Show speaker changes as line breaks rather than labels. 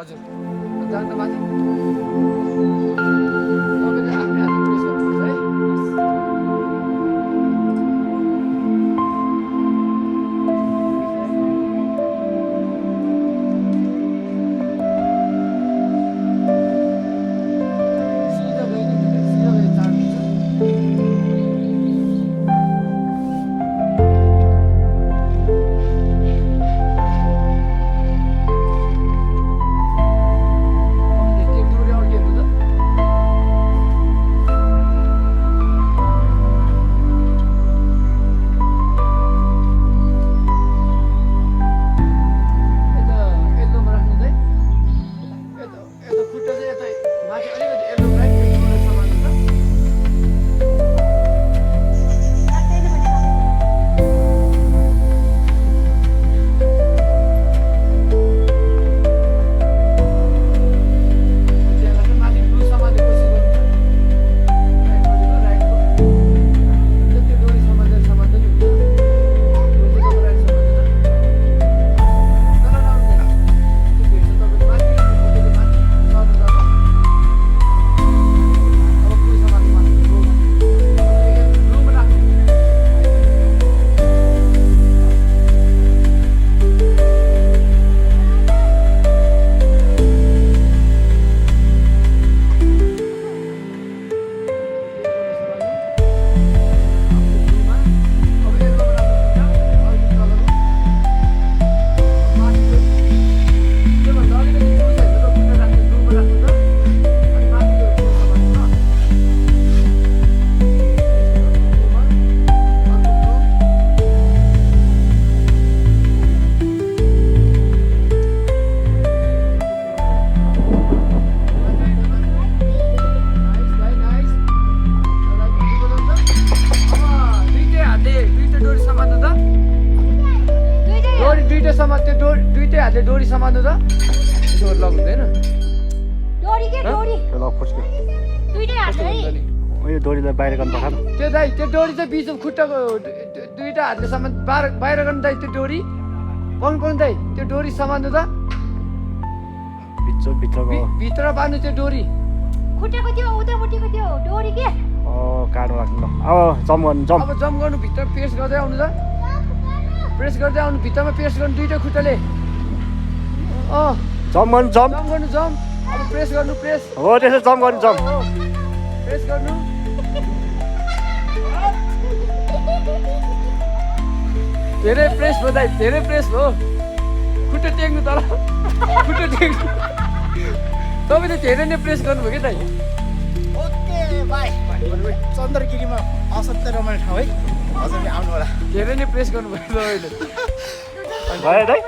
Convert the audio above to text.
हजुर जान्न माथि तपाईँले आफ्नै हातले प्रेस गर्नुहुन्छ है सिधा गयो नि सिधा गयो चार्ज दुईटै हातले डोरी समात्नु त यसो लग हुँदैन
डोरी के डोरी
ल फुस्क्यो
दुईटै हातले
यो डोरीलाई बाहिर गर्नु पर्छ
त्यो दाइ त्यो डोरी चाहिँ बिचमा खुट्टाको दुईटा हातले समात बाहिर गर्नु दाइ त्यो डोरी पाउनु दाइ त्यो डोरी समात्नु त
भित्रको
भित्र बाँध्नु त्यो डोरी
खुट्टाको त्यो उतापट्टिको त्यो डोरी के
काट्नु राख्नु ल अब जम्प गर्नु जम्प
अब जम्प गर्नु भित्र प्रेस गर्दै आउनु त प्रेस गर्दै आउनु भित्रमा प्रेस गर्नु दुईटै खुट्टाले
जम्प गर्नु जम्प
जम्प गर्नु जम्प अब प्रेस गर्नु प्रेस
हो त्यसो जम्प गर्नु जम्प
प्रेस गर्नु धेरै प्रेस भयो दाइ धेरै प्रेस भयो खुट्टा टेक्नु तल खुट्टा टेक्नु तपाईँले धेरै नै प्रेस गर्नुभयो कि दाइ
ओके बाई चन्द्रगिरीमा असाध्यै रमाइलो ठाउँ है हजुरले आउनु होला
धेरै नै प्रेस गर्नुभयो तपाईँले
भयो दाइ